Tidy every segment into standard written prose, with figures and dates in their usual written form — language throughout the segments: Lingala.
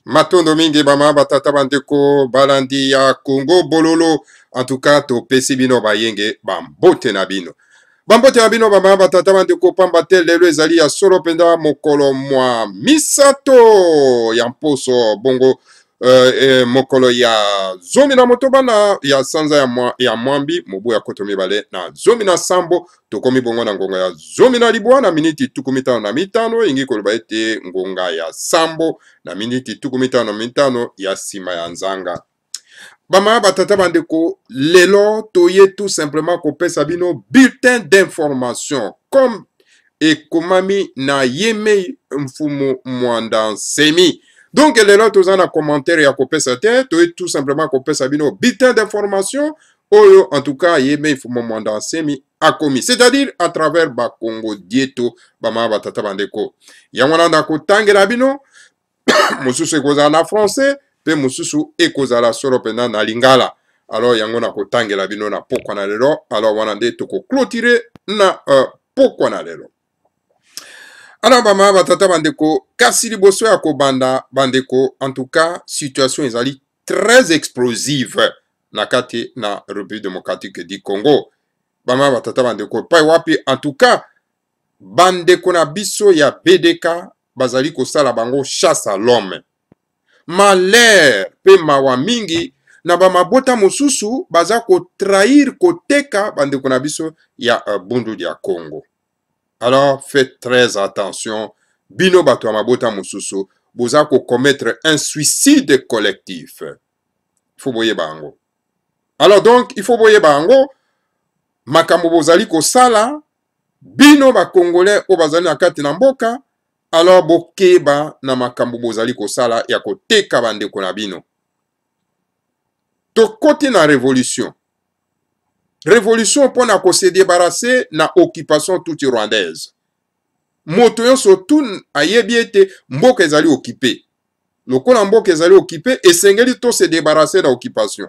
Matondo mingi bama batata bandeko balandi ya Congo bololo. En tout cas, to pesi bino bayenge bambote na bino. Bambote na bino bama batata bandeko pambate lelo ezali ya solo penda mokolo mwa misato ya mposo bongo mokolo ya zomi na motoba na ya sanza ya mwambi mobu ya koto mibale na zomi na sambo tokomi bongo na ngonga ya zomi na libwa na miniti tukumitano na mitano ingi koloba ete ngonga ya sambo na miniti tukumitano na mitano ya sima ya nzanga. Bama batata bandeko lelo toye tout simplement kopesa bino bulletin d'information comme ekomami na yeme mfumu mwanda semi. Donc lelo tozana commentaire ya kopesa te toye tout simplement kopesa bino bulletin d'information oyo en tout cas yeme mfumu mwanda semi akomi, c'est-à-dire à travers ba Congo dieto bama batata bandeko yangwana ndako tangela bino mosusu ekozala na français pe mosusu ekozala solo pena na lingala. Alors yango na kotangela bino na pokwa na lelo. Alors wana nde toko clôturer na pokwa na lelo. Alors bama batata bandeko kasi liboso ya kobanda bandeko en tout cas situation ezali très explosive na kati na République démocratique du Congo. Bama batata bandeko pa wapi en tout cas bandeko na biso ya BDK bazali kosala bango chasse à l'homme. Malheur pe mawa mingi na bamabota mosusu baza ko trahir koteka bandeko na biso ya bundu ya Congo. Alors faites très attention bino bato ya mabota mosusu boza ko commettre un suicide collectif. Il faut boye bango. Alors donc il faut boye bango makambo bozali ko sala bino ba congolais o bazali na kati na mboka. Alors bokeba na makambo bozali kosala ya koteka bandeko na bino. Tokoti na révolution. Révolution pona ko se débarrasser na occupation toute rwandaise. Moto yonso tout ayebi ete mboka ezali occupé. Lokola mboka ezali occupé esengeli to se débarrasser na occupation.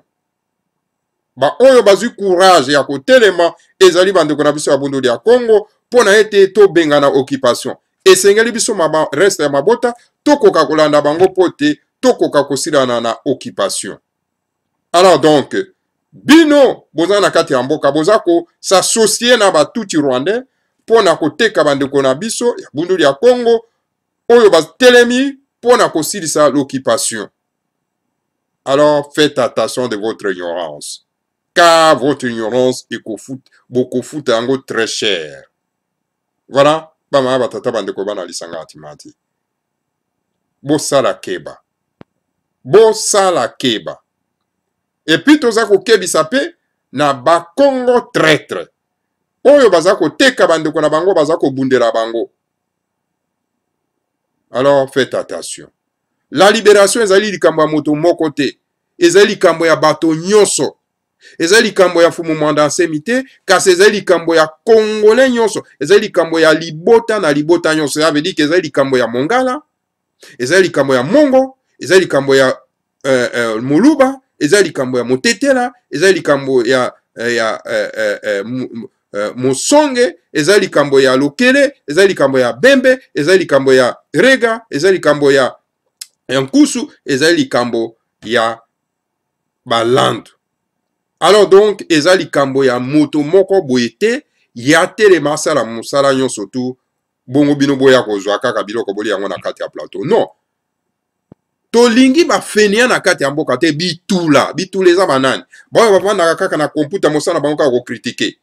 Ba oyo bazui courage ya kotelema ezali bandeko na biso ya bundu ya Congo pona ete to benga na occupation. Esengeli biso reste ya mabota tokoka kolanda bango pote tokoka kosilana na occupation. Alors donc bino boza na kati ya mboka boza ko s'associer na batuti rwandais pona koteka bandeko na biso ya bundu ya Congo oyo batelemi pona kosilisa l'occupation. Alors faites attention de votre ignorance car votre ignorance beaucoup fout yango très cher. Voilà. Bama batata bandeko bana lisanga atimati. Bosala keba. Bosala keba. Et puis toza ko kebisa pe na ba Congo traître. Oyo baza ko teka bandeko na bango baza ko bundela bango. Alors faites attention. La libération ezali likambo ya moto moko te. Ezali likambo ya bato nyonso. Ezali likambo ya fumu mwanda semite kasi ezali likambo ya Congolais nyonso. Ezali likambo ya libota na libota nyonso. Ça veut dire que ezali likambo ya Mongala, ezali likambo ya Mongo, ezali likambo ya Muluba, ezali likambo ya Motetela, ezali likambo ya Mosonge, ezali likambo ya Lokele, ezali likambo ya Bembe, ezali likambo ya Rega, ezali likambo ya Nkusu, ezali likambo ya Balandu. Alors donc ezali likambo ya moto moko boyete ya telema sala musala nyonso tu bongo bino boya kozwa kaka biloko boli yango na kati ya plateau. Non. Tolingi ba fenia na kati ya mboka te bitula eza banani. Boya bavanda kaka na computer mosala bango ka ko critiquer.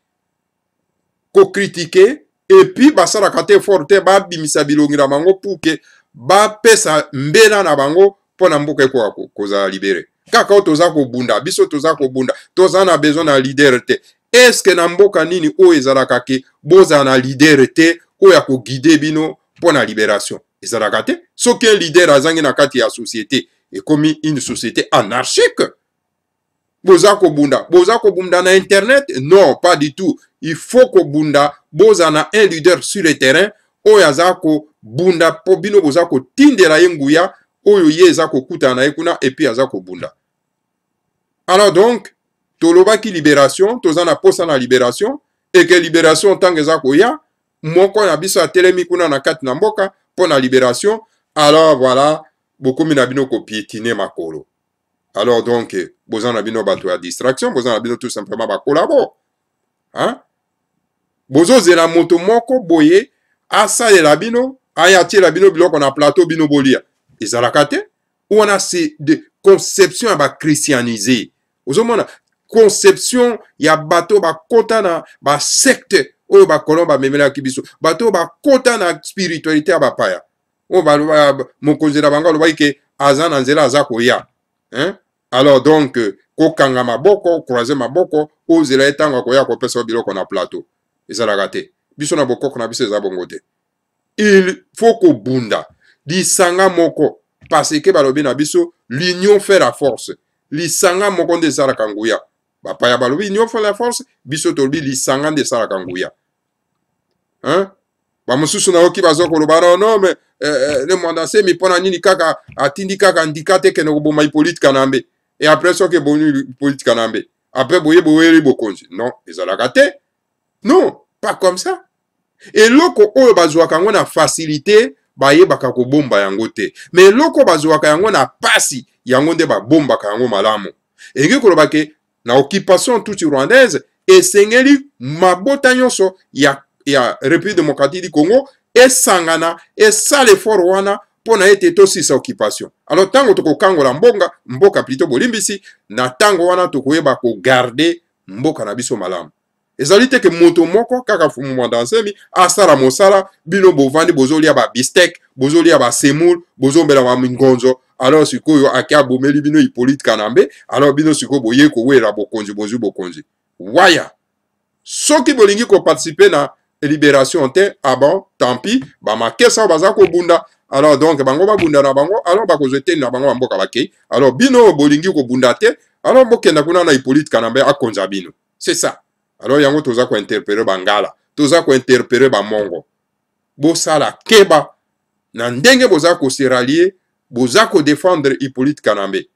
Ko critiquer et puis basala kate forte ba bimisa bilongira bango pour que ba pesa mbela na bango pona mboka eko koza libéré. Kaka toza ko bunda biso toza ko bunda toza na besoin na leader te. Est-ce que na mboka nini o ezalaka ke boza na leader te o ya ko guider bino pona libération ezalaka te? Soki un leader azangi na kati ya société et comme une société anarchique boza ko bunda na internet? Non, pas du tout. Il faut ko bunda boza na un leader sur le terrain o yaza ko bunda po bino boza ko tindela yenguya oyo ye eza kokuta na ekuna et puis aza kobunda. Alors donc toloba ki libération toza na posa na libération et que libération tanga eza koya moko na biso atelemi kuna na kati na mboka pour la libération. Alors voilà bokomi na bino ko piétiner makolo. Alors donc, bozan na bino bato ya distraction, bozan na bino tout simplement ba collabo. Hein? Bozo zela moto moko boye, asale la bino, ayati la bino biloko na plateau bino bolia. Ezalaka te? Ou on a ces de conception ba christianisé. Ozomona conception ya bato ba kota na ba secte oyo ba kolomba memela kibiso. Bato ba kota na spiritualité ya bapaya. O ba mokonzi na bango loba ke azana nzela azako ya. Hein? Alors donc, kokanga maboko, croiser maboko, ozela etanga koya kopesa biloko na plateau. Ezalaka te. Biso na bokoko na biso eza bongo te. Il faut ko bunda. Lisanga moko. Parce que balobi na biso, l'union fait la force. Lisanga moko nde ezalaka nguya. Bapaya balobi, l'union fait la force. Biso tolobi lisanga nde ezalaka nguya. Hein? Ba mosusu na oki bazo koloba non mais le mwandanse mi pona nini kaka atindi kaka ndikate kene koboma Hippolyte Kanambe. Et après ça que bonu Hippolyte Kanambe. Après boye boye bokonzi. Non, ezalaka te. Non, pas comme ça. Et loko oyo bazwaka yango na facilité bayebaka kobomba yango te. Mais loko bazwaka yango na pasi yango nde babombaka yango malamu. Enge koloba ke na occupation toute rwandaise esengeli mabota nyonso ya République démocratique du Congo esangana esala effort wana pona ete tosisa occupation. Alors tango tokokangola mboka plutôt bolimbisi na tango wana tokoyeba ko garder mboka na biso malamu. Ezali te ke moto moko kaka fumu mwandansemi asala mosala bino bovandi bozolia ba bistek, bozolia ba semoule, bozombela ba mingonzo. Alors sikoyo akia bomeli bino Hippolyte Kanambe, alors bino sikoyo boye ko wela bokonzi bozu bokonzi. Waya. Soki bolingi ko participer na libération te, ah bon, tant pis, ba makesa baza ko bunda. Alors donc bango ba bunda na bango, alors ba kozete na bango mboka bakei. Alors bino bolingi ko bunda te, alors bokenda kuna na Hippolyte Kanambe akonza bino. C'est ça. Alors yango toza ko interpréter bangala, toza ko interpréter ba mongo. Bo sala keba na ndenge boza ko se rallier, boza ko défendre Hippolyte Kanambe.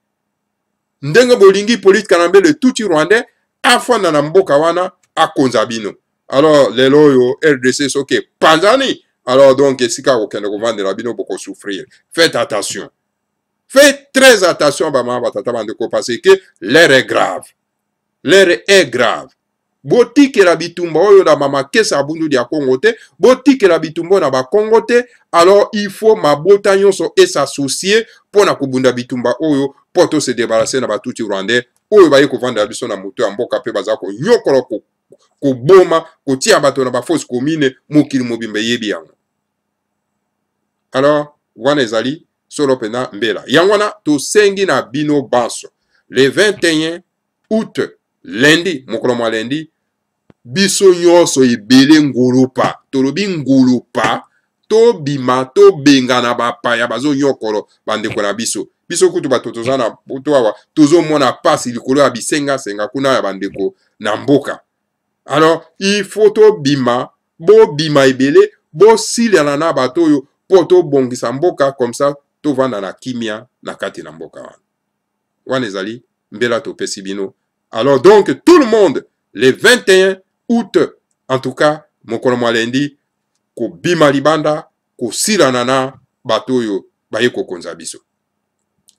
Ndenge bolingi Hippolyte Kanambe le tout Rwandais afana na mboka wana akonza bino. Alors lelo yo RDC soke panzani. Alors donc esika ko kende ko vendre la bino boko souffrir. Faites attention. Faites très attention ba ma batata bande ko parce que l'air est grave. L'air est grave. Botike la bitumba oyo na mama kesa abundu dia Congo te, botike la bitumba na ba Congo te, alors il faut mabota nyonso et s'associer pour na kubunda bitumba oyo poto se débarrasser na batuti rwandais oyo baye ko vanda biso na moto ya mboka pe bazako nyokolo ko boma ko tia bato na ba fausse commune mokili mobimbe yebi yango. Alors wana ezali solo pena mbela yangwana to sengi na bino banso le 21 août lundi, mokolo mwa lundi, biso nyonso ebele ngulupa. Tolobi ngulupa, to bima, to benga na bapaya, bazo nyokolo, bandeko na biso. Biso kutu bato toza na poto awa, tozo mona pasi likolo ya bisenga, senga kuna ya bandeko na mboka. Alors, il faut to bima, bo bima ebele, bo silia na bato yo, poto bongisa mboka, comme ça, to vanda na kimia, na kati na mboka wana. Wana ezali, mbela to pesi bino. Alors donc, tout le monde, le 21 août, en tout cas, mokolo mwa lundi, ko bima libanda, ko silanana, batoyo, baye ko konza biso.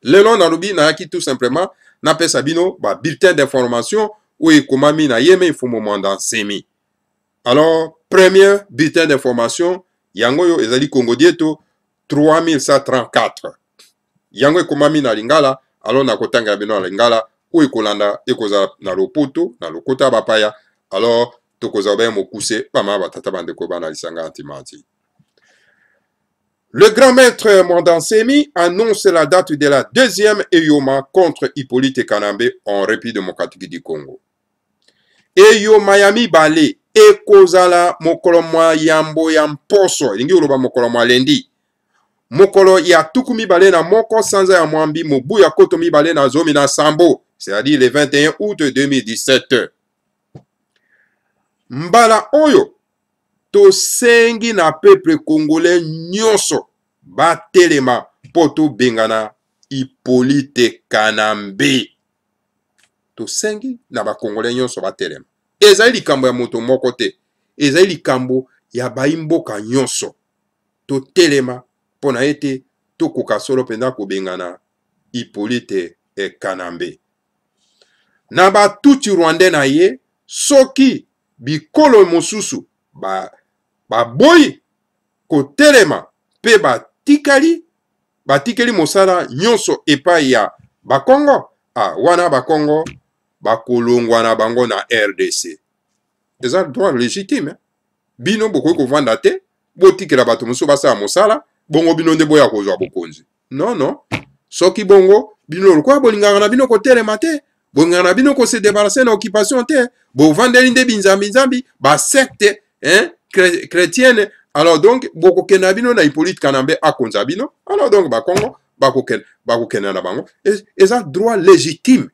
Lelo nalubi na yaki tout simplement, na pesa bino, ba bulletin d'information, ou ekomami na yeme ifumo mwanda semi. Alors, premier bulletin d'information, yango yo ezali Congo dieto, 3134. Yango ekomami na lingala, alors na kotanga bino na lingala, ou ekolanda ekoza na lopoto na lokota bapaya alors tokoza ba mokuse pama batata bande ko bana lisanga antimati. Le grand maître Mwandansemi annonce la date de la deuxième Eyoma contre Hippolyte Kanambe en République démocratique du Congo. Eyoma ya mibale ekozala mokolo mwa yambo ya mposo lingi oloba mokolo mwa lendi. Mokolo ya tuku mibale na moko sanza ya mwambi mobu ya koto mibale na zomi na sambo. C'est-à-dire le 21 août 2017. Mbala oyo, to sengi na peuple congolais nyonso, ba telema poto bengana Hippolyte Kanambe. To sengi na ba congolais nyonso ba telema. Ezali likambo ya moto moko te. Ezali likambo ya baimboka nyonso. To telema pona ete tokoka solo penda kobengana Hippolyte Kanambe. Na batuti rwandais na ye, soki bikolo mosusu boyi kotelema pe batikeli mosala nyonso epai ya bakongo, wana bakongo bakolongwa na bango na RDC. Eza droit légitime. Bino bokoki kovanda te, botikela bato mosusu basala mosala, bongo bino nde boya kozwa bokonzi. Non. Soki bongo, bino lokola bolingaka na bino kotelema te, bolingaka na bino kose débarrasser na occupation te, bovandeli nde binzambi, ba secte chrétienne. Alors donc, bokokende na bino na Hippolyte Kanambe akonza bino. Alors donc, bakongo, bakokende na bango. Eza droit légitime.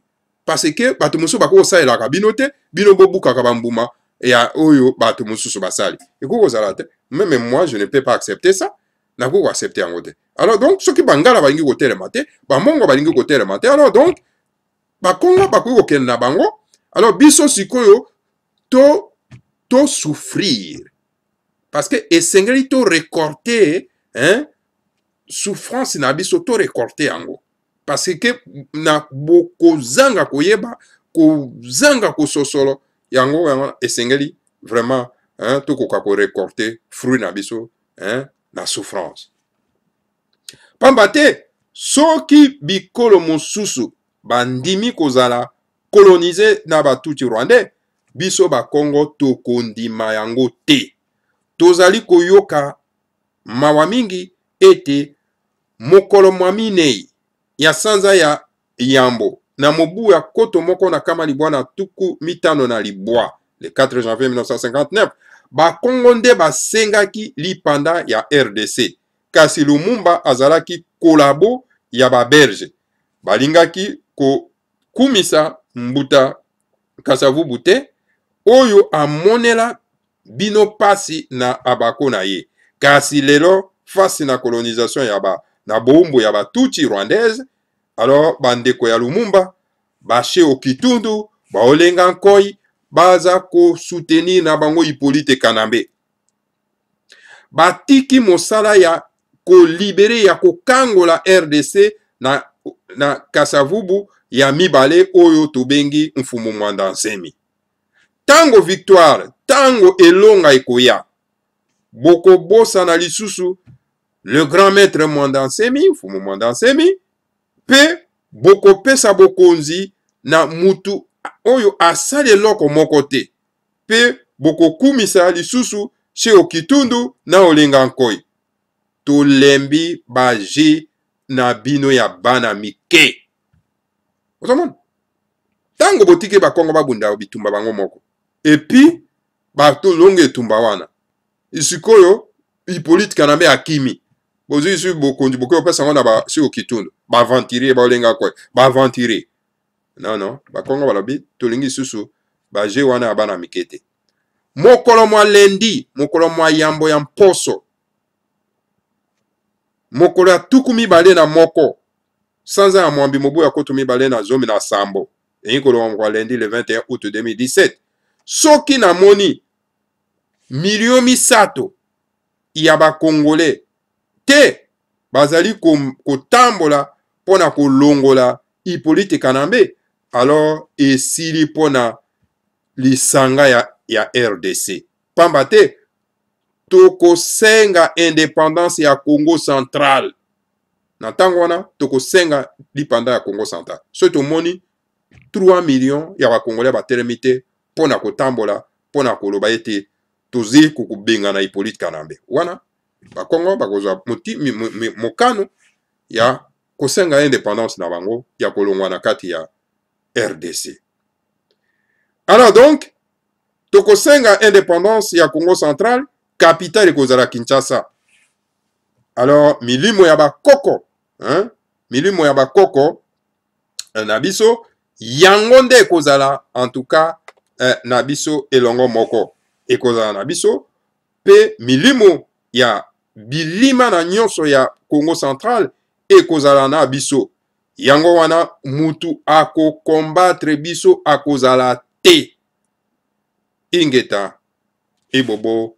Parce que bato mosusu bako osalelaka bino te, bino bobukaka bambuma ya oyo bato mosusu basali. Eko kozala te. Même moi, je ne peux pas accepter ça. Nako accepter yango te. Alors donc, soki bangala balingi kotelema te, bamongo balingi kotelema te. Alors donc, bakongo bakoki kokende na bango. Alors biso sikoyo to souffrir. Parce que esengeli to récolter souffrance na biso to récolter yango. Parce que na bokozanga koyeba, kozanga kososolo yango esengeli vraiment to koka ko récolter fruit na biso na souffrance. Pamba te soki bikolo mosusu bandimi kozala coloniser na batuti rwandais, biso bakongo tokondima yango te. Tozali koyoka mawa mingi ete mokolo mwa minei ya sanza ya yambo na mobu ya koto moko na kama libwa na tuku mitano na libwa le 4 janvier 1959 bakongo nde basengaki lipanda ya RDC, kasi Lumumba azalaki kolabo ya baberge balingaki kumisa Mbuta Kasavubu te oyo amonela bino pasi na abako na ye. Kasi lelo face na colonisation ya na bombo ya batuti rwandaise, alors bandeko ya Lumumba bashe okitundu baolenga nkoi baza ko soutenir na bango Hippolyte Kanambe. Batiki mosala ya ko libere ya kokangola RDC na Kasavubu ya mibale oyo tobengi mfumu Mwanda Nsemi. Tango victoire, tango elonga ekoya, boko bosa na lisusu le grand maître Mwanda Nsemi, mfumu Mwanda Nsemi, pe boko pesa bokonzi na mutu oyo asali eloko moko te, pe boko kumisa lisusu che okitundu na olenga nkoi. Tolembi baji na bino ya bana mike. Otomon? Tango botike bakongo babunda bitumba bango moko. Et puis, bato longe etumba wana. Isikoyo, Hippolyte Kanambe akimi. Bozo isu bokondi boko pesa ngona ba si okitundu. Ba ventire ba olenga koi. Ba ventire. Non. Bakongo balabi tolingi susu baje wana abana mikete. Mokolo mwa lendi, mokolo mwa yambo ya mposo. Mokolo ya tuku mibale na moko. Sanza ya mwambi mobu ya koto mibale na zomi na sambo. Enkolo mwa lendi le 21 août 2017. Soki na moni milio misato ya ba Congolais te bazali kotambola pona kolongola Hippolyte Kanambe, alors esili pona lisanga ya RDC. Pamba te tokosenga indépendance ya Congo central. Na tango wana tokosenga lipanda ya Congo central. So tomoni 3 millions ya ba Congolais batelemi te pona kotambola pona koloba ete tozi kukubenga na Hippolyte Kanambe. Wana bakongo bakozwa mokano ya kosenga indépendance na bango ya kolongwa na kati ya RDC. Alors donc tokosenga indépendance ya Congo central, capitale ekozala Kinshasa. Alors milimo ya bakoko, milimo ya bakoko na biso yango nde ekozala en tout cas na biso elongo moko ekozala na biso pe milimo ya bilima na nyonso ya Congo central ekozala na biso. Yango wana mutu ako combattre biso akozala te. Ingeta ibobo.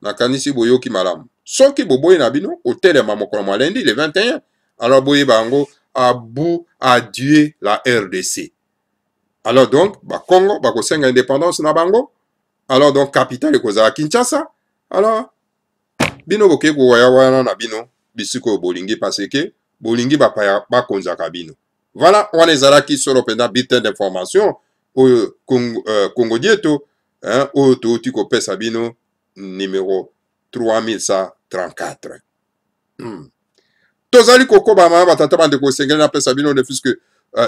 nakanisi boyoki malamu. Soki boboye na bino, otelema mokolo mwa lundi, le 21, alors boye bango, adieu la RDC. Alors donc, Congo, bakosenga indépendance na bango. Alors donc, capitale ekozala Kinshasa. Alors, bino boke koya wana na bino, bisiko bolingi parce que bolingi bakonzaka bino. Voilà, on ezalaki solo penda bulletin d'information au Congo Dieto, hein, au Tiko Pesabino, numéro 3134. Tozali koko bama batata bande ko sengela na Pesabino ne fils que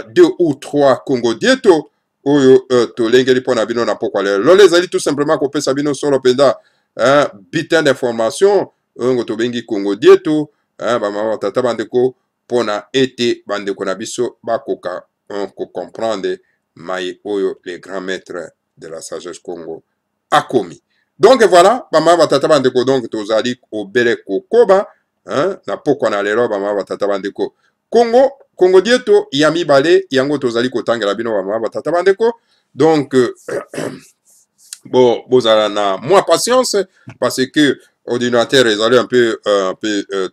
2 ou 3 Congo Dieto oyo tolengeli pona bino na pokwa lelo. Lolo ezali tout simplement ko Pesabino solo penda hein, bulletin d'information ngo tobengi Congo Dieto, hein, bama batata bande ko pona ete bande ko na biso bakoka ko comprendre mai oyo les grands maîtres de la sagesse Congo a commis. Donc voilà, bama batata bande ko donc tozali au bele kokoba, hein, na pokwa na lelo bama batata bande ko Congo Dieto yami bale yango tozali kotangela bino bama batata bande ko. Donc bon, bozala na moins patience parce que ordinateur ezali un peu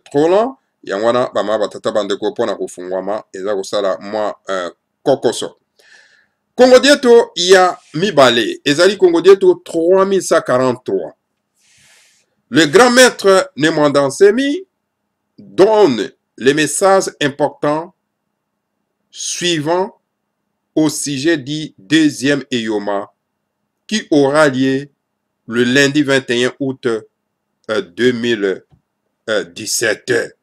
trop lent. Yangwana bama batata bande ko pona kufungwama eza kosala moi kokoso. Congo Dieto ya mibale ezali Congo Dieto 3143. Le grand maître Nemandansemi donne les messages importants suivants au sujet du deuxième Eyoma qui aura lieu le lundi 21 août 2017.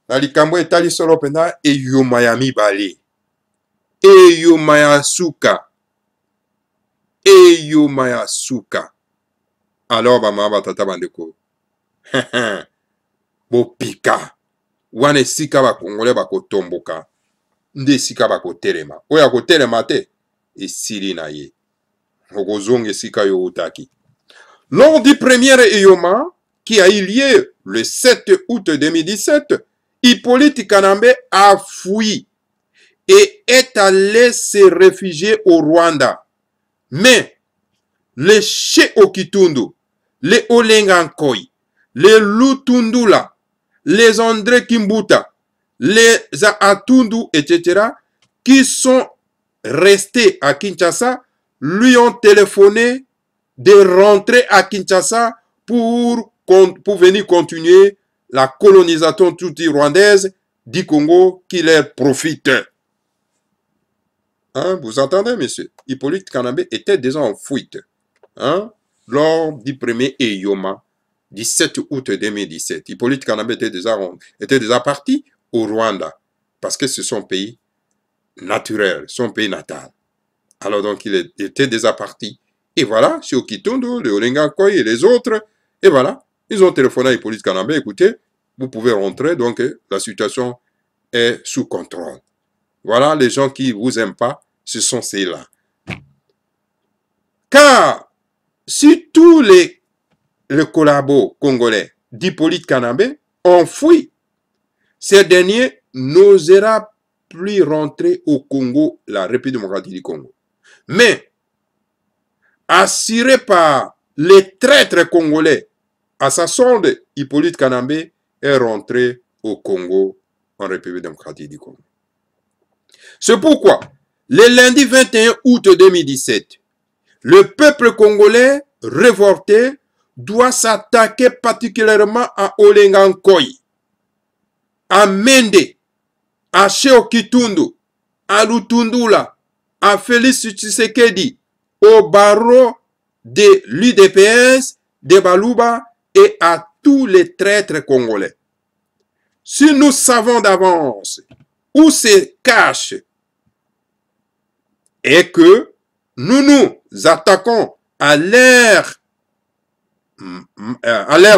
Nalikambo etali solo pena Eyoma ya mibale. Eyoma ya suka. Eyoma ya suka. Alors bama batata bandeko. Bopika. Wane sika bakongole bakotomboka. Nde sika bakotelema. Oya kotelema te. Esili na ye. Okozonge sika yo utaki. Lors du premier Eyoma, qui a eu lieu le 7 août 2017, Hippolyte Kanambe a fui et est allé se réfugier au Rwanda. Mais les Che-Okitundu, les Olengankoi, les Lutundula, les André Kimbuta, les Atundu, etc., qui sont restés à Kinshasa, lui ont téléphoné de rentrer à Kinshasa pour venir continuer la colonisation tuti-rwandaise du Congo qui leur profite. Hein, vous entendez, monsieur? Hippolyte Kanambe était déjà en fuite, hein, lors du premier Eyoma du 7 août 2017. Hippolyte Kanambe était déjà parti au Rwanda parce que c'est son pays naturel, son pays natal. Alors donc il était déjà parti. Et voilà, chez Okitundu, le Olengankoi et les autres, et voilà, ils ont téléphoné à Hippolyte Kanambe, écoutez, vous pouvez rentrer, donc la situation est sous contrôle. Voilà, les gens qui ne vous aiment pas, ce sont ceux-là. Car si tous les collabos congolais d'Hippolyte Kanambe ont fui, ces derniers n'osera plus rentrer au Congo, la République démocratique du Congo. Mais, assuré par les traîtres congolais, à sa solde, Hippolyte Kanambe est rentré au Congo, en République démocratique du Congo. C'est pourquoi, le lundi 21 août 2017, le peuple congolais révolté doit s'attaquer particulièrement à Olengankoi, à Mende, à Che-Okitundu, à Lutundula, à Félix Tshisekedi, au barreau de l'UDPS, de Baluba et à tous les traîtres congolais. Si nous savons d'avance où se cache et que nous nous attaquons à leur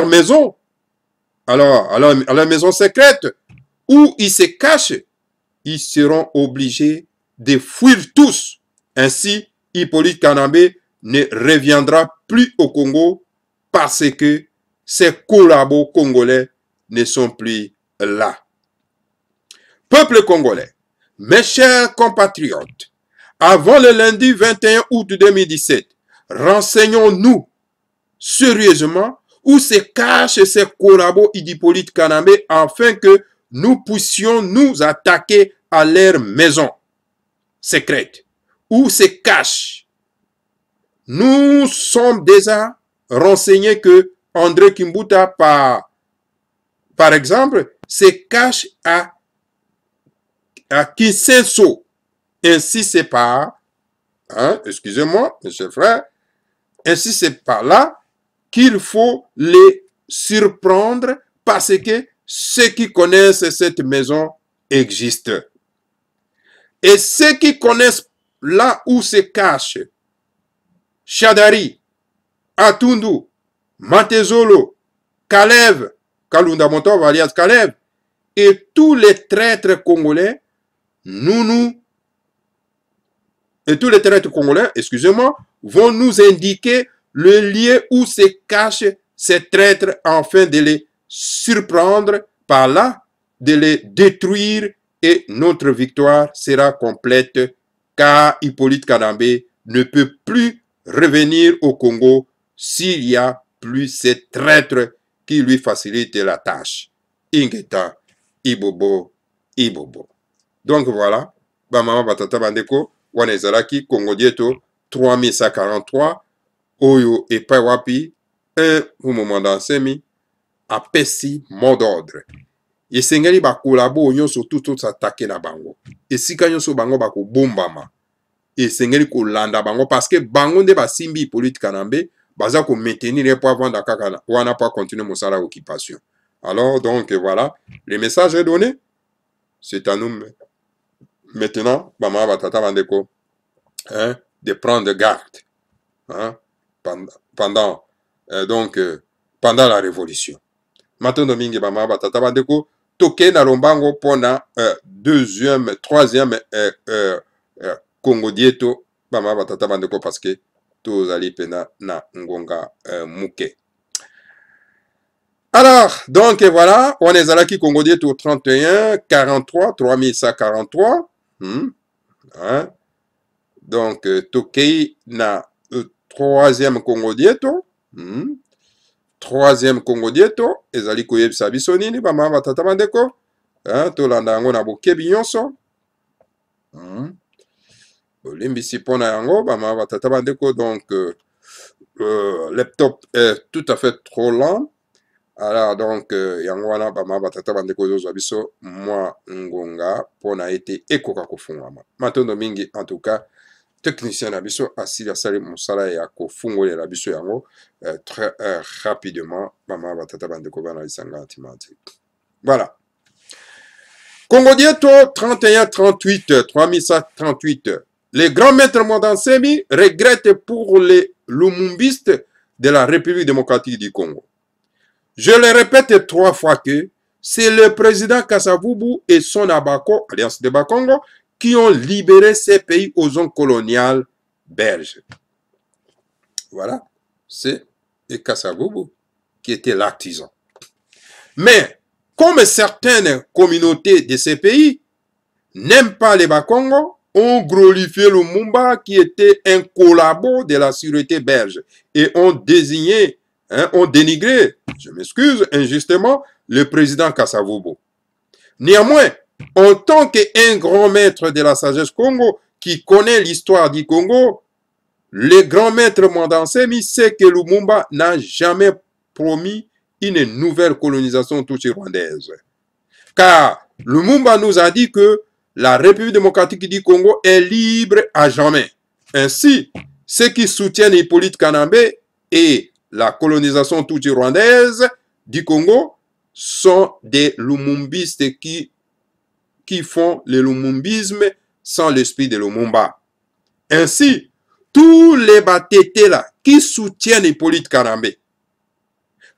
maison, alors à leur maison secrète, où ils se cachent, ils seront obligés de fuir tous. Ainsi, Hippolyte Kanambe ne reviendra plus au Congo parce que ses collabos congolais ne sont plus là. Peuple congolais, mes chers compatriotes, avant le lundi 21 août 2017, renseignons-nous sérieusement où se cachent ces collabos d'Hippolyte Kanambé afin que nous puissions nous attaquer à leur maison secrète, où se cachent. Nous sommes déjà renseignés que André Kimbuta, par exemple, se cache à Kinsenso. Ainsi, c'est par, excusez-moi, monsieur frère, ainsi, c'est par là qu'il faut les surprendre parce que ceux qui connaissent cette maison existent. Et ceux qui connaissent là où se cache Chadari, Atundu, Matezolo, Kalev, Kalunda Montov alias Kalev, et tous les traîtres congolais, excusez-moi, vont nous indiquer le lieu où se cachent ces traîtres afin de les surprendre par là, de les détruire et notre victoire sera complète car Hippolyte Kanambé ne peut plus revenir au Congo s'il y a plus ces traîtres qui lui facilitent la tâche. Ingeta, Ibobo, Ibobo. Donc voilà, Bamama Batata Bandeko, Wanezalaki, Congo Dieto, 3143, Oyo et Pawapi, un moment d'ansemi, a pesi mot d'ordre. Et sengeli ba kolabo nyonso tout s'attaquer na bango. Et sika nyonso bango ba ko bombama. Et sengeli ko landa bango parce que bango nde ba simbi Hippolyte Kanambé, baza ko maintenir les points vendre kaka wana pas continuer mosala occupation. Alors donc voilà, le message est donné. C'est à nous maintenant, Bama Batata Bandeko, de prendre garde pendant la révolution. Maintenant, Domingue Bama Batata Bandeko, toke na lombango pona troisième Congo Dieto, Bama Batata Bandeko parce que tous ali pena na ngonga muke. Alors, donc voilà, on est à qui Congo Dieto 31 43 3143. Donc, Tokei na troisième Congo Dieto. Troisième Congo Dieto. Ezali koyeb sabiso nini, Bama Batata Bandeko. Tolanda yango na bokebi nyonso. Limbisi pona yango, Bama Batata Bandeko. Donc, laptop est tout à fait trop lent. Alors donc yangwana bama batata bandeko zozo biso moi ngonga pona été ekoka kofungama matondo mingi en tout cas technicien na biso asili asali mosala ya kofungolela biso yango très rapidement bama batata bandeko bana lisanga antimatique. Voilà. Congo Dieto 3138 3138. Les grands maîtres Mondansemi regrettent pour les lumumbistes de la République démocratique du Congo. Je le répète 3 fois que c'est le président Kasavubu et son Abako, Alliance de Bakongo, qui ont libéré ces pays aux zones coloniales belges. Voilà, c'est Kasavubu qui était l'artisan. Mais, comme certaines communautés de ces pays n'aiment pas les Bakongo, ont glorifié Lumumba qui était un collabo de la sûreté belge et ont désigné ont dénigré, je m'excuse, injustement, le président Kasavubu. Néanmoins, en tant qu'un grand maître de la sagesse Congo, qui connaît l'histoire du Congo, le grand maître Mondansemi sait que Lumumba n'a jamais promis une nouvelle colonisation tutsi-rwandaise. Car Lumumba nous a dit que la République démocratique du Congo est libre à jamais. Ainsi, ceux qui soutiennent Hippolyte Kanambé et la colonisation tutsi-rwandaise du Congo sont des lumumbistes qui font le lumumbisme sans l'esprit de Lumumba. Ainsi, tous les batétés là qui soutiennent Hippolyte Kanambé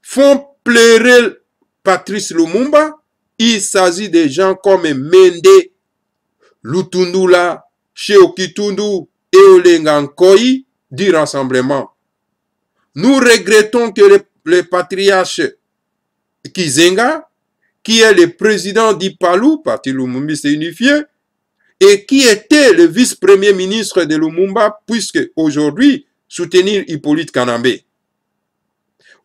font pleurer Patrice Lumumba. Il s'agit de gens comme Mende, Lutundula, Sheokitundu et Olengankoi du Rassemblement. Nous regrettons que le patriarche Kizenga, qui est le président d'Ipalou, Parti Lumumbiste unifié, et qui était le vice-premier ministre de Lumumba, puisque aujourd'hui soutenir Hippolyte Kanambé.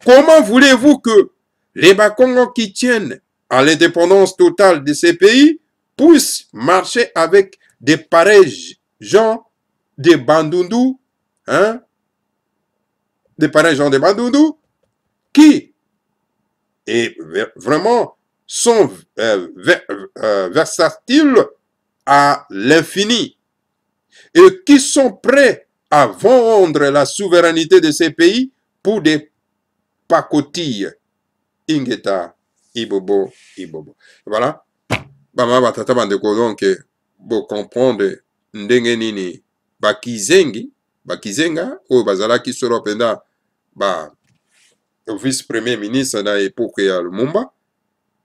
Comment voulez-vous que les Bakongos qui tiennent à l'indépendance totale de ces pays puissent marcher avec des pareils gens, des Bandundu, hein, des pareils gens de Bandundu, qui vraiment sont versatiles à l'infini et qui sont prêts à vendre la souveraineté de ces pays pour des pacotilles. Ingeta, Ibobo, Ibobo. Voilà. Bama batata bandeko donc bo comprendre ndenge nini bakizenga oyo bazalaki solo penda ba vice-premier ministre na époque ya Lumumba,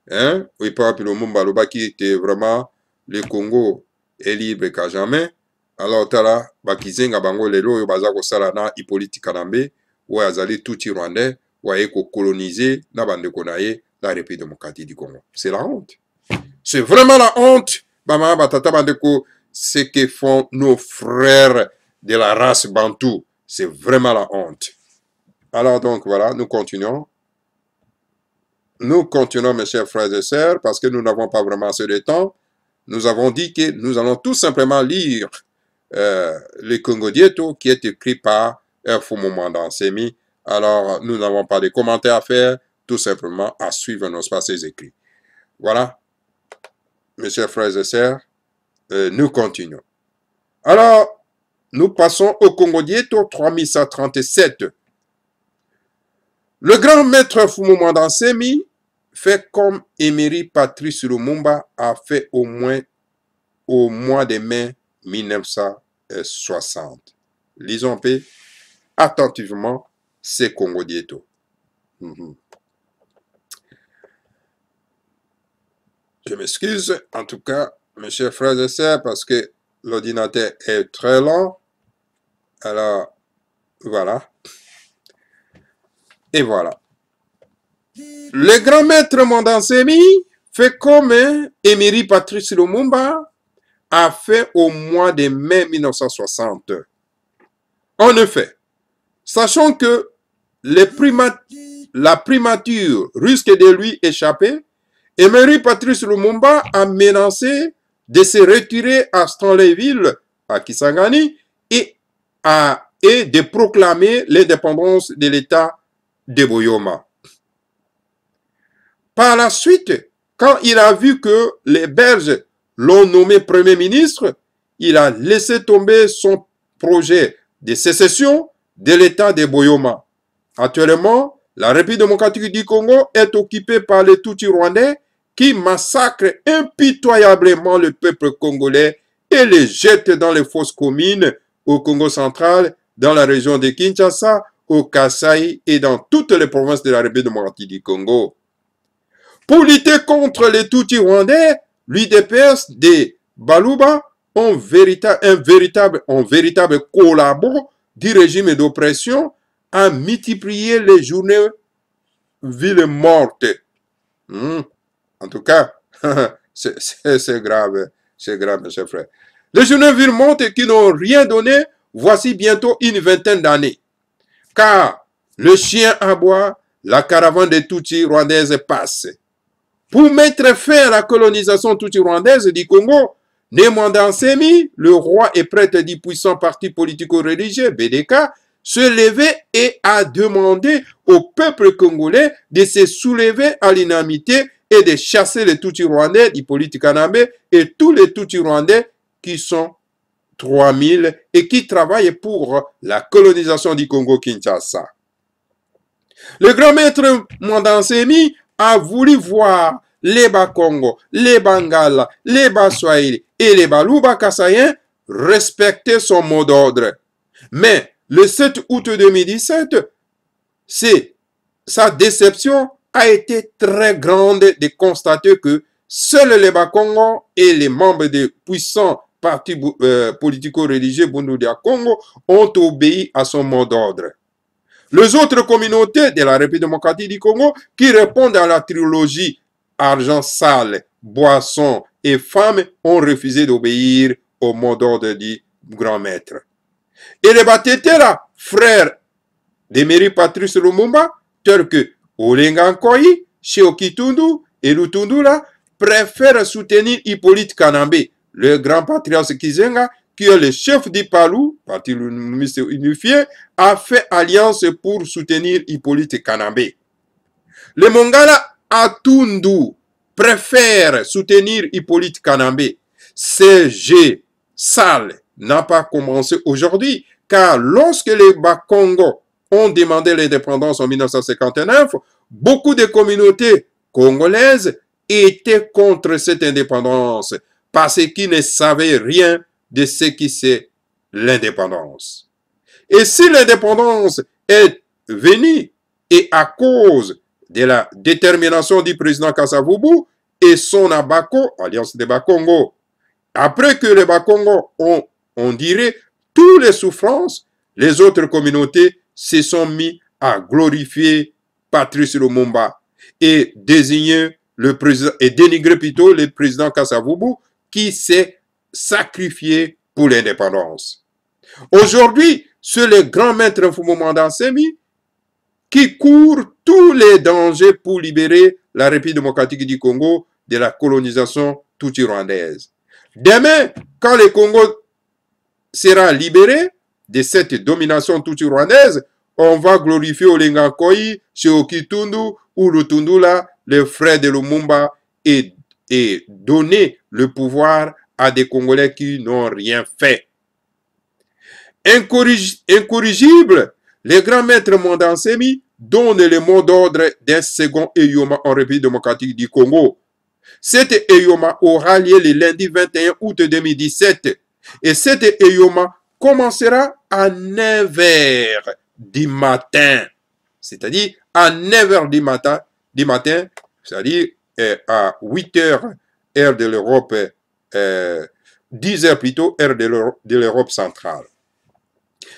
hein, et puis Lumumba alobaki était vraiment le Congo est libre qu'à jamais. Alors tala bakizenga bango lelo oyo baza kosala na Hippolyte Kanambe oyo azali tout Rwandais oyo ko coloniser na bandeko na ye la République démocratique du Congo. C'est la honte. C'est vraiment la honte, Bama Batata Bandeko, ce que font nos frères de la race bantou. C'est vraiment la honte. Alors donc voilà, nous continuons. Nous continuons, mes chers frères et sœurs, parce que nous n'avons pas vraiment assez de temps. Nous avons dit que nous allons tout simplement lire le Congo Dieto qui est écrit par Fumu Mwanda Nsemi. Alors, nous n'avons pas de commentaires à faire, tout simplement à suivre nos passés écrits. Voilà. Mes chers frères et sœurs, nous continuons. Alors, nous passons au Congo Dieto 3137. Le grand maître Fumu Mwanda Nsemi fait comme Emery Patrice Lumumba a fait au mois de mai 1960. Lisons peu attentivement ce Congo Dieto. Je m'excuse, en tout cas, mes chers frères et sœurs, parce que l'ordinateur est très lent. Alors, voilà. Et voilà. Le grand maître Mwanda Nsemi fait comme Emery Patrice Lumumba a fait au mois de mai 1960. En effet, sachant que la primature risque de lui échapper, Emery Patrice Lumumba a menacé de se retirer à Stanleyville, à Kisangani, et de proclamer l'indépendance de l'État de Boyoma. Par la suite, quand il a vu que les Belges l'ont nommé Premier ministre, il a laissé tomber son projet de sécession de l'État de Boyoma. Actuellement, la République démocratique du Congo est occupée par les Tutsis rwandais qui massacrent impitoyablement le peuple congolais et les jettent dans les fosses communes au Congo central, dans la région de Kinshasa, au Kasaï et dans toutes les provinces de la République démocratique du Congo. Pour lutter contre les Tutsis rwandais, l'UDPS de Baluba un véritable collabo du régime d'oppression a multiplié les journées villes mortes. En tout cas, c'est grave, mes chers frères. Les journées villes mortes qui n'ont rien donné, voici bientôt une vingtaine d'années. Car le chien aboie, la caravane des Tutsis rwandaises passe. Pour mettre fin à la colonisation tutsi-rwandaise du Congo, Mwanda Nsemi, le roi et prêtre du puissant parti politico-religieux BDK, se levait et a demandé au peuple congolais de se soulever à l'unanimité et de chasser les Tutsis-rwandais d'Hippolyte Kanambe et tous les Tutsis-rwandais qui sont 3000 et qui travaillent pour la colonisation du Congo-Kinshasa. Le grand maître Mwanda Nsemi a voulu voir les Bakongo, les Bangala, les Baswahili et les Baluba Kasaïens respecter son mot d'ordre. Mais le 7 août 2017, sa déception a été très grande de constater que seuls les Bakongo et les membres des puissants partis politico-religieux Bundudia Congo ont obéi à son mot d'ordre. Les autres communautés de la République démocratique du Congo qui répondent à la trilogie argent sale, boisson et femmes ont refusé d'obéir au mot d'ordre du grand maître. Et les Batetela, frères d'Emery Patrice Lumumba, tels que Olenga Nkoyi, Séoki Tundu et Lutundula préfèrent soutenir Hippolyte Kanambe, le grand patriarche Kizenga, qui est le chef d'Ipalou, parti unifié, a fait alliance pour soutenir Hippolyte Kanambe. Le Mongala Atundu préfère soutenir Hippolyte Kanambe. CG Sale n'a pas commencé aujourd'hui, car lorsque les Bakongo ont demandé l'indépendance en 1959, beaucoup de communautés congolaises étaient contre cette indépendance parce qu'ils ne savaient rien de ce qui c'est l'indépendance. Et si l'indépendance est venue et à cause de la détermination du président Kasavubu et son Abako, alliance des Bakongo, après que les Bakongo ont, on dirait, toutes les souffrances, les autres communautés se sont mis à glorifier Patrice Lumumba et désigner le président, et dénigrer plutôt le président Kasavubu qui s'est sacrifié pour l'indépendance. Aujourd'hui, c'est le grand maître Mfumumanda Nsemi qui court tous les dangers pour libérer la République démocratique du Congo de la colonisation tutsi-rwandaise. Demain, quand le Congo sera libéré de cette domination tutsi-rwandaise, on va glorifier Olenga Nkoyi, Séoki Tundu ou Lutundula, les frères de Lumumba, et donner le pouvoir à des Congolais qui n'ont rien fait. Incorrigible, les grands maîtres Manda Nsemi donnent le mot d'ordre d'un second Eyoma en République démocratique du Congo. Cet Eyoma aura lieu le lundi 21 août 2017 et cet Eyoma commencera à 9h du matin, c'est-à-dire à 9h du matin, c'est-à-dire à 8h, heure de l'Europe, 10h plutôt, heure de l'Europe centrale.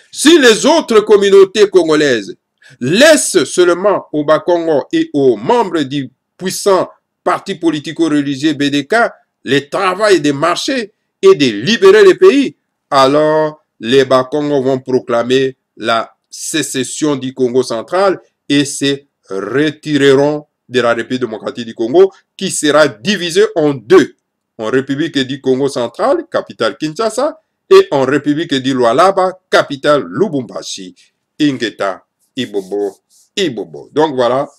Si les autres communautés congolaises laissent seulement aux Bakongo et aux membres du puissant parti politico-religieux BDK le travail de marcher et de libérer le pays, alors les Bakongo vont proclamer la sécession du Congo central et se retireront de la République démocratique du Congo qui sera divisée en deux, en République du Congo central, capitale Kinshasa, et en République du Lualaba, capitale Lubumbashi, Ingeta, Ibobo, Ibobo. Donc voilà,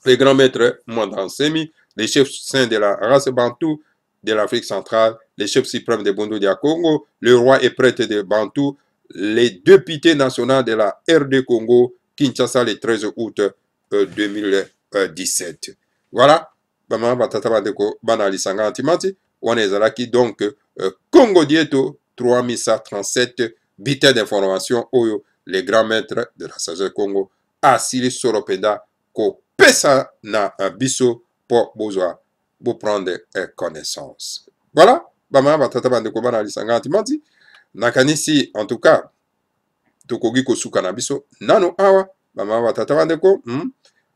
les grands maîtres Manda Nsemi, les chefs saints de la race Bantou de l'Afrique centrale, les chefs suprêmes de Bondo Dia Congo, le roi et prêtre de Bantou, les députés nationaux de la RD Congo, Kinshasa, le 13 août 2017. Voilà, Bama Batata Bandeko Banali Sanga Antimati, Wanezalaki donc Congo Dieto 3137 bulletins d'information Oyo, les grands maîtres de la sagesse Congo, Asili Soropeda, Ko Pesa na Biso pour besoin pour prendre connaissance. Voilà, Bama Batata Bandeko Banali Sanga Antimati, Nakanisi en tout cas, Tokogi Kosuka na Biso, Nano Awa, Bama Batata Bandeko,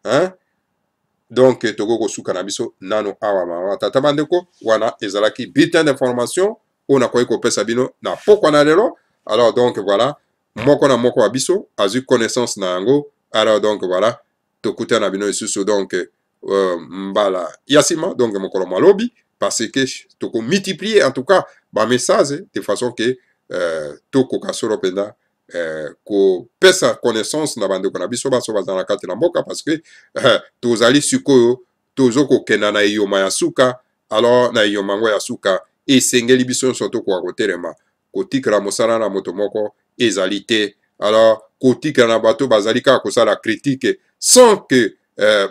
hein? Donc, Togo Kosuka na Biso, Nano Awa, Bama Batata Bandeko, Wana Ezalaki, bulletin d'information, on a quoi qu'on peut sabino na pourquoi na lelo. Alors donc voilà, moko na moko abiso azu connaissance na ango. Alors donc voilà, tokuta na bino isusu donc mbala yasima donc mokolo malobi parce que toko multiplier en tout cas ba message de façon que toko kasoro penda ko pesa connaissance na bande ko na biso ba so ba na kati na mboka parce que tozali sikoyo tozoko kena na yoma yasuka alors na yoma ngo yasuka et sengeli biso soto kwa kotelema kotikala mosala na moto moko ezali te. Alors kotikala na bato bazali kaka kosala critique sans que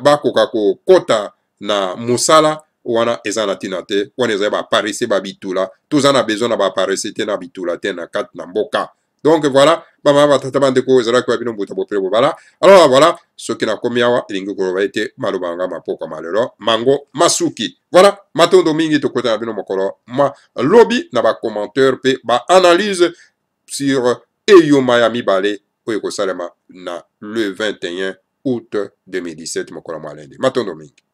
bakoka kokota na mosala wana eza na tina te wana ezali baparese babitula toza na besoin na baparese te na bitula te na kati na mboka. Donc voilà, bama batata bandeko ezala kwa bino mbuta boprebo bala. Alors voilà, ce qui na komi awa elingi koloba ete malobanga mapoka malelo mango masuki. Voilà, matondo mingi tokota na bino mokolo ma lobby na ba commentaire pe ba analyse sur Eyoma ya mibale oyo kosalema na le 21 août 2017 mokolo malende. Matondo mingi.